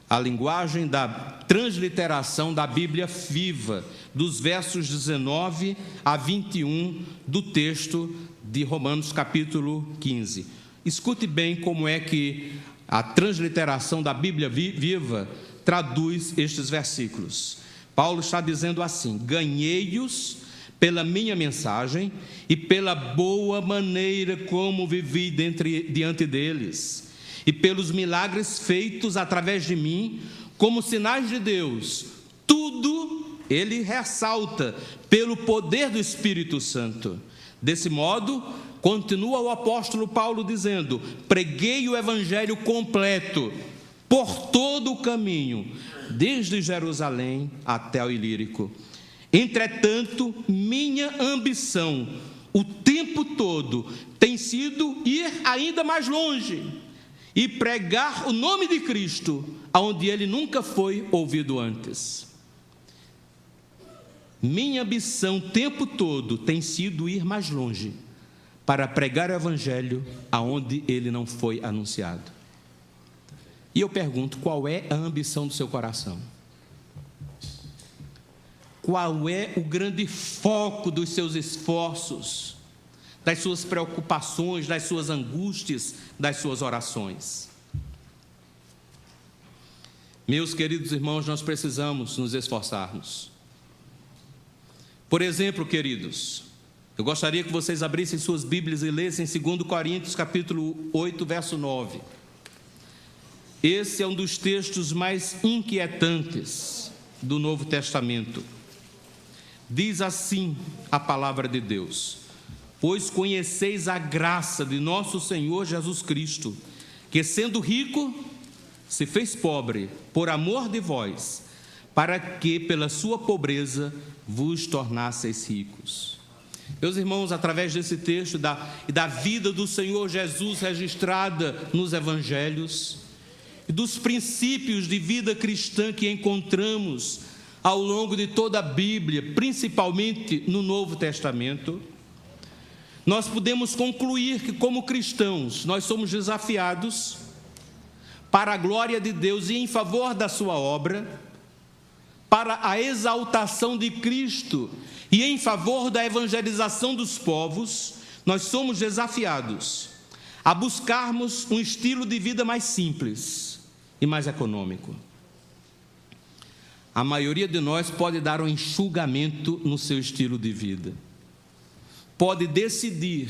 [SPEAKER 2] a linguagem da transliteração da Bíblia Viva, dos versos 19 a 21 do texto de Romanos capítulo 15. Escute bem como é que a transliteração da Bíblia Viva traduz estes versículos. Paulo está dizendo assim: ganhei-os pela minha mensagem e pela boa maneira como vivi diante deles, e pelos milagres feitos através de mim, como sinais de Deus. Tudo ele ressalta pelo poder do Espírito Santo. Desse modo, continua o apóstolo Paulo dizendo: preguei o evangelho completo por todo o caminho, desde Jerusalém até o Ilírico. Entretanto, minha ambição o tempo todo tem sido ir ainda mais longe e pregar o nome de Cristo aonde ele nunca foi ouvido antes. Minha ambição o tempo todo tem sido ir mais longe para pregar o evangelho aonde ele não foi anunciado. E eu pergunto, qual é a ambição do seu coração? Qual é o grande foco dos seus esforços, das suas preocupações, das suas angústias, das suas orações? Meus queridos irmãos, nós precisamos nos esforçarmos. Por exemplo, queridos, eu gostaria que vocês abrissem suas Bíblias e lessem 2 Coríntios capítulo 8, verso 9. Esse é um dos textos mais inquietantes do Novo Testamento. Diz assim a palavra de Deus: pois conheceis a graça de nosso Senhor Jesus Cristo, que sendo rico, se fez pobre por amor de vós, para que pela sua pobreza vos tornasseis ricos. Meus irmãos, através desse texto e da vida do Senhor Jesus registrada nos evangelhos, e dos princípios de vida cristã que encontramos ao longo de toda a Bíblia, principalmente no Novo Testamento, nós podemos concluir que, como cristãos, nós somos desafiados para a glória de Deus e em favor da sua obra, para a exaltação de Cristo e em favor da evangelização dos povos. Nós somos desafiados a buscarmos um estilo de vida mais simples e mais econômico. A maioria de nós pode dar um enxugamento no seu estilo de vida, pode decidir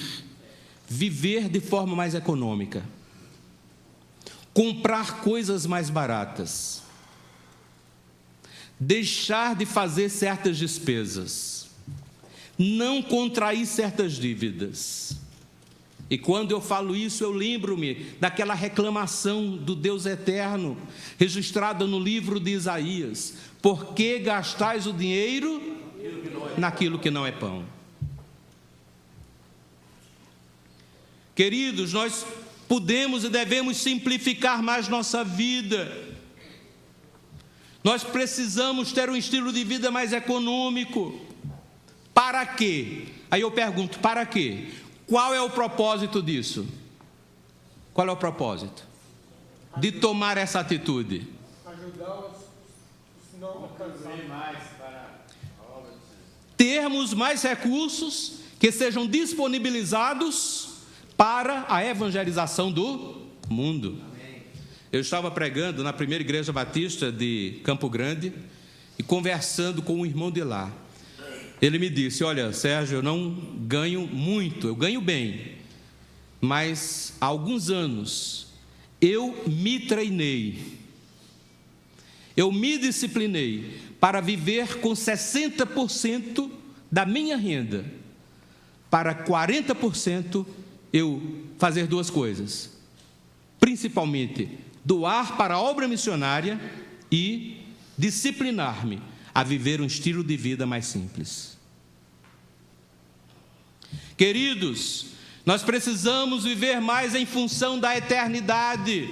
[SPEAKER 2] viver de forma mais econômica, comprar coisas mais baratas, deixar de fazer certas despesas, não contrair certas dívidas. E quando eu falo isso, eu lembro-me daquela reclamação do Deus eterno, registrada no livro de Isaías: por que gastais o dinheiro naquilo que não é pão? Queridos, nós podemos e devemos simplificar mais nossa vida. Nós precisamos ter um estilo de vida mais econômico. Para quê? Aí eu pergunto, para quê? Qual é o propósito disso? Qual é o propósito? de tomar essa atitude? Termos mais recursos que sejam disponibilizados para a evangelização do mundo. Eu estava pregando na primeira igreja batista de Campo Grande e conversando com um irmão de lá. Ele me disse: olha, Sérgio, eu não ganho muito, eu ganho bem, mas há alguns anos eu me treinei, eu me disciplinei para viver com 60% da minha renda, para 40% eu fazer duas coisas, principalmente doar para a obra missionária e disciplinar-me a viver um estilo de vida mais simples. Queridos, nós precisamos viver mais em função da eternidade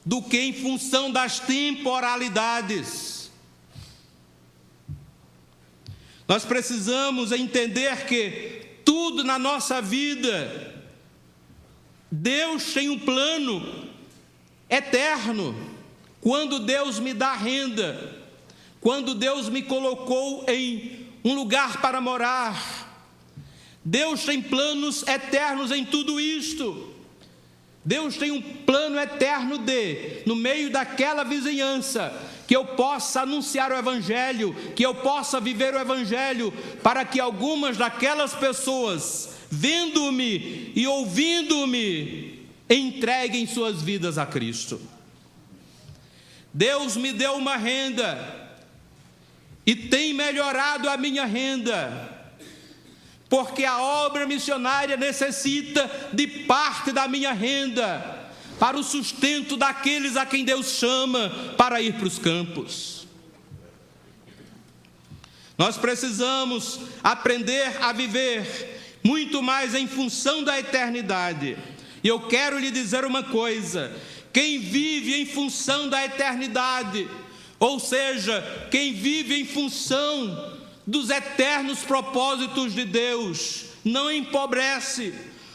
[SPEAKER 2] do que em função das temporalidades. Nós precisamos entender que tudo na nossa vida, Deus tem um plano eterno. Quando Deus me dá renda, quando Deus me colocou em um lugar para morar, Deus tem planos eternos em tudo isto. Deus tem um plano eterno no meio daquela vizinhança, que eu possa anunciar o Evangelho, que eu possa viver o Evangelho, para que algumas daquelas pessoas, vendo-me e ouvindo-me, entreguem suas vidas a Cristo. Deus me deu uma renda e tem melhorado a minha renda, porque a obra missionária necessita de parte da minha renda para o sustento daqueles a quem Deus chama para ir para os campos. Nós precisamos aprender a viver muito mais em função da eternidade. E eu quero lhe dizer uma coisa: quem vive em função da eternidade, ou seja, quem vive em função dos eternos propósitos de Deus, não empobrece.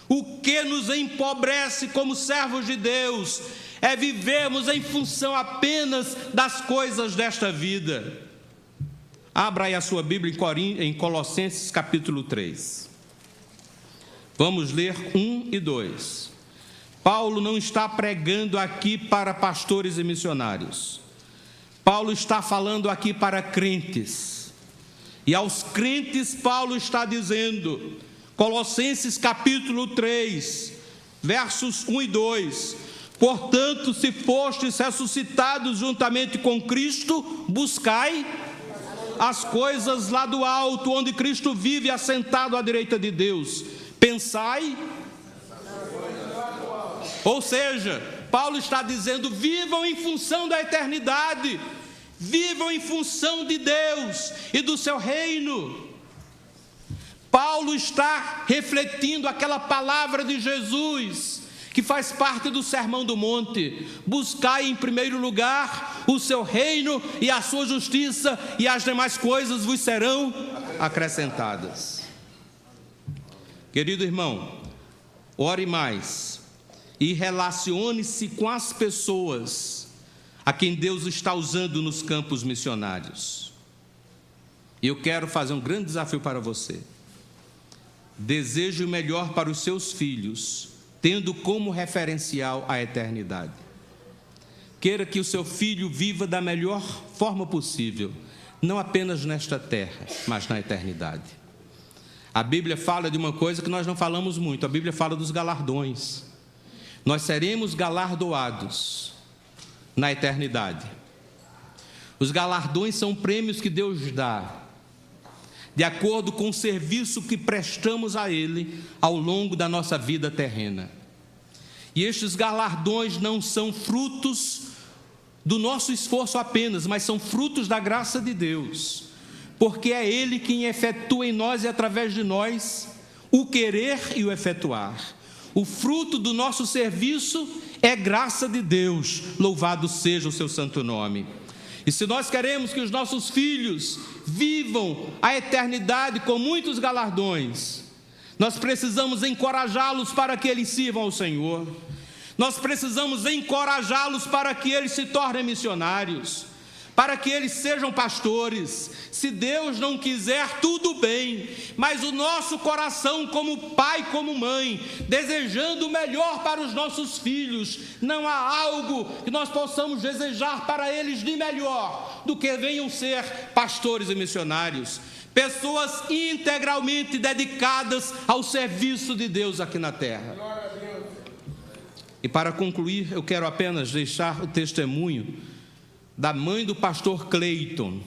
[SPEAKER 2] O que nos empobrece como servos de Deus é vivermos em função apenas das coisas desta vida. Abra aí a sua Bíblia em Colossenses capítulo 3. Vamos ler 1 e 2. Paulo não está pregando aqui para pastores e missionários. Paulo está falando aqui para crentes. E aos crentes Paulo está dizendo, Colossenses capítulo 3, versos 1 e 2: portanto, se fostes ressuscitados juntamente com Cristo, buscai as coisas lá do alto, onde Cristo vive assentado à direita de Deus. Pensai. Ou seja, Paulo está dizendo: vivam em função da eternidade, vivam em função de Deus e do seu reino. Paulo está refletindo aquela palavra de Jesus, que faz parte do Sermão do Monte: buscai em primeiro lugar o seu reino e a sua justiça, e as demais coisas vos serão acrescentadas. Querido irmão, ore mais e relacione-se com as pessoas a quem Deus está usando nos campos missionários. E eu quero fazer um grande desafio para você. Deseje o melhor para os seus filhos, tendo como referencial a eternidade. Queira que o seu filho viva da melhor forma possível, não apenas nesta terra, mas na eternidade. A Bíblia fala de uma coisa que nós não falamos muito. A Bíblia fala dos galardões. Nós seremos galardoados na eternidade. Os galardões são prêmios que Deus dá de acordo com o serviço que prestamos a Ele ao longo da nossa vida terrena. E estes galardões não são frutos do nosso esforço apenas, mas são frutos da graça de Deus, porque é Ele quem efetua em nós e através de nós o querer e o efetuar. O fruto do nosso serviço é graça de Deus, louvado seja o seu santo nome. E se nós queremos que os nossos filhos vivam a eternidade com muitos galardões, nós precisamos encorajá-los para que eles sirvam ao Senhor. Nós precisamos encorajá-los para que eles se tornem missionários, para que eles sejam pastores. Se Deus não quiser, tudo bem, mas o nosso coração, como pai, como mãe, desejando o melhor para os nossos filhos, não há algo que nós possamos desejar para eles de melhor do que venham ser pastores e missionários, pessoas integralmente dedicadas ao serviço de Deus aqui na terra. E para concluir, eu quero apenas deixar o testemunho da mãe do pastor Cleiton.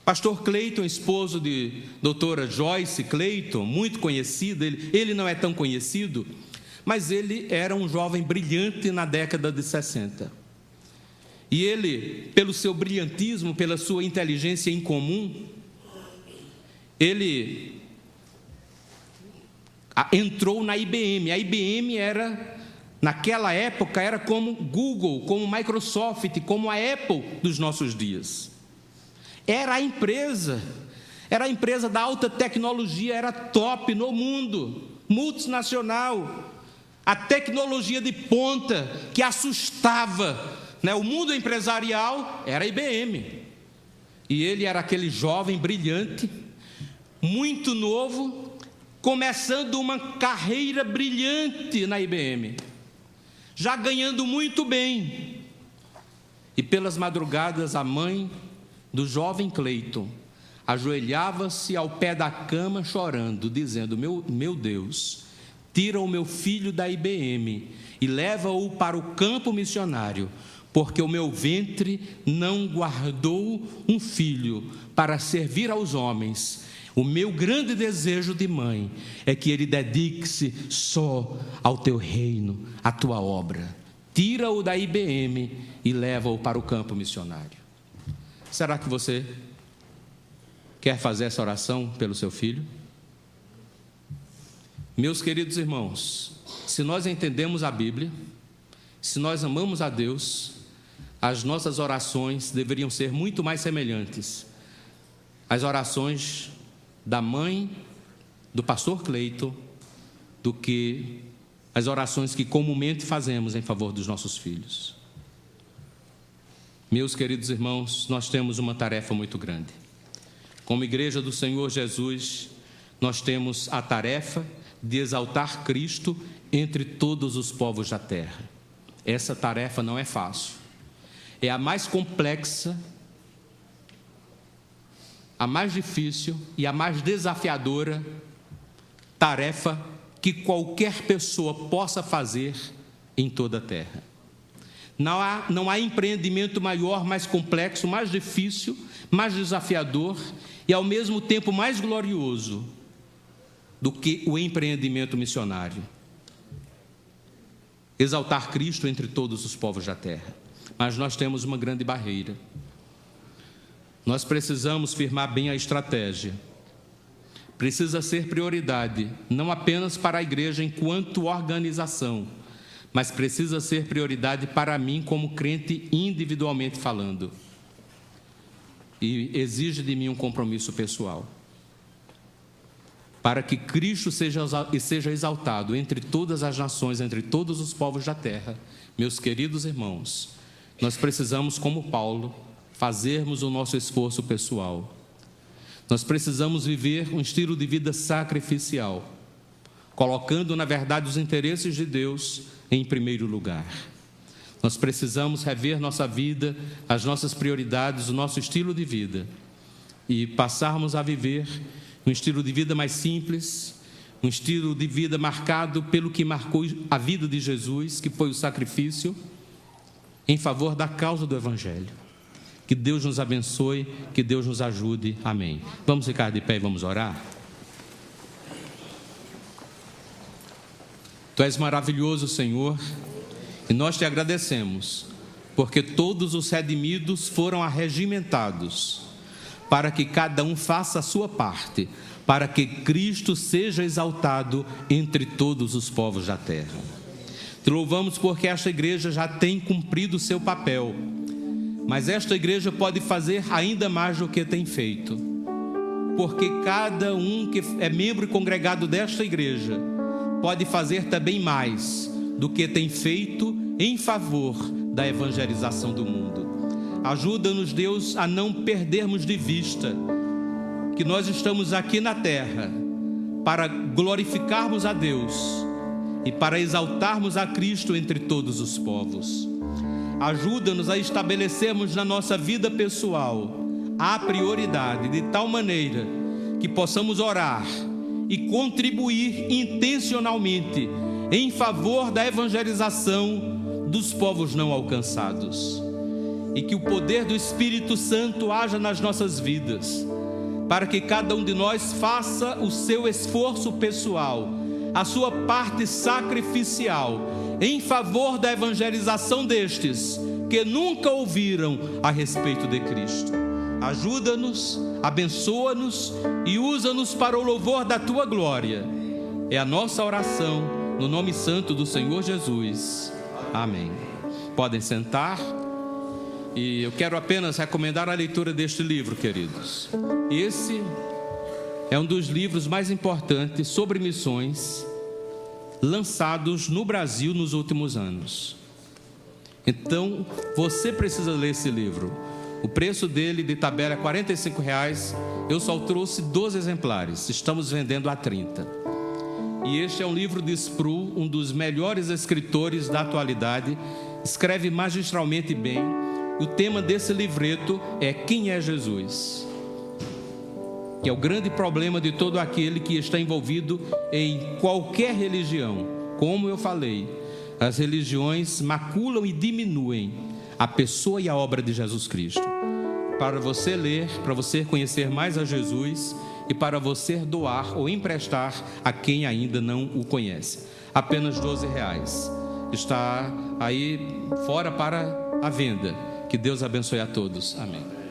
[SPEAKER 2] Pastor Cleiton, esposo de doutora Joyce Cleiton, muito conhecido. Ele não é tão conhecido, mas ele era um jovem brilhante na década de 60. E ele, pelo seu brilhantismo, pela sua inteligência incomum, ele entrou na IBM. A IBM era, naquela época, era como Google, como Microsoft, como a Apple dos nossos dias. Era a empresa da alta tecnologia, era top no mundo, multinacional, a tecnologia de ponta que assustava, né? O mundo empresarial era a IBM. E ele era aquele jovem brilhante, muito novo, começando uma carreira brilhante na IBM, já ganhando muito bem. E pelas madrugadas, a mãe do jovem Cleiton ajoelhava-se ao pé da cama chorando, dizendo: meu Deus, tira o meu filho da IBM e leva-o para o campo missionário, porque o meu ventre não guardou um filho para servir aos homens. O meu grande desejo de mãe é que ele dedique-se só ao teu reino, à tua obra. Tira-o da IBM e leva-o para o campo missionário. Será que você quer fazer essa oração pelo seu filho? Meus queridos irmãos, se nós entendemos a Bíblia, se nós amamos a Deus, as nossas orações deveriam ser muito mais semelhantes às orações da mãe do pastor Cleiton do que as orações que comumente fazemos em favor dos nossos filhos. Meus queridos irmãos, nós temos uma tarefa muito grande. Como igreja do Senhor Jesus, nós temos a tarefa de exaltar Cristo entre todos os povos da terra. Essa tarefa não é fácil. É a mais complexa, a mais difícil e a mais desafiadora tarefa que qualquer pessoa possa fazer em toda a terra. Não há empreendimento maior, mais complexo, mais difícil, mais desafiador e ao mesmo tempo mais glorioso do que o empreendimento missionário. Exaltar Cristo entre todos os povos da terra. Mas nós temos uma grande barreira. Nós precisamos firmar bem a estratégia. Precisa ser prioridade, não apenas para a igreja enquanto organização, mas precisa ser prioridade para mim como crente individualmente falando. E exige de mim um compromisso pessoal. Para que Cristo seja exaltado entre todas as nações, entre todos os povos da terra, meus queridos irmãos, nós precisamos, como Paulo, fazermos o nosso esforço pessoal. Nós precisamos viver um estilo de vida sacrificial, colocando, na verdade, os interesses de Deus em primeiro lugar. Nós precisamos rever nossa vida, as nossas prioridades, o nosso estilo de vida e passarmos a viver um estilo de vida mais simples, um estilo de vida marcado pelo que marcou a vida de Jesus, que foi o sacrifício em favor da causa do Evangelho. Que Deus nos abençoe, que Deus nos ajude. Amém. Vamos ficar de pé e vamos orar? Tu és maravilhoso, Senhor, e nós te agradecemos, porque todos os redimidos foram arregimentados, para que cada um faça a sua parte, para que Cristo seja exaltado entre todos os povos da terra. Te louvamos porque esta igreja já tem cumprido o seu papel, mas esta igreja pode fazer ainda mais do que tem feito, porque cada um que é membro e congregado desta igreja pode fazer também mais do que tem feito em favor da evangelização do mundo. Ajuda-nos, Deus, a não perdermos de vista que nós estamos aqui na terra para glorificarmos a Deus e para exaltarmos a Cristo entre todos os povos. Ajuda-nos a estabelecermos na nossa vida pessoal a prioridade, de tal maneira que possamos orar e contribuir intencionalmente em favor da evangelização dos povos não alcançados. E que o poder do Espírito Santo haja nas nossas vidas, para que cada um de nós faça o seu esforço pessoal, a sua parte sacrificial, em favor da evangelização destes que nunca ouviram a respeito de Cristo. Ajuda-nos, abençoa-nos e usa-nos para o louvor da Tua glória. É a nossa oração, no nome santo do Senhor Jesus. Amém. Podem sentar. E eu quero apenas recomendar a leitura deste livro, queridos. Esse é um dos livros mais importantes sobre missões lançados no Brasil nos últimos anos. Então, você precisa ler esse livro. O preço dele de tabela é R$ 45,00. Eu só trouxe 12 exemplares. Estamos vendendo a 30. E este é um livro de Sproul, um dos melhores escritores da atualidade. Escreve magistralmente bem. O tema desse livreto é Quem é Jesus? Que é o grande problema de todo aquele que está envolvido em qualquer religião. Como eu falei, as religiões maculam e diminuem a pessoa e a obra de Jesus Cristo. Para você ler, para você conhecer mais a Jesus e para você doar ou emprestar a quem ainda não o conhece. Apenas R$12. Está aí fora para a venda. Que Deus abençoe a todos. Amém.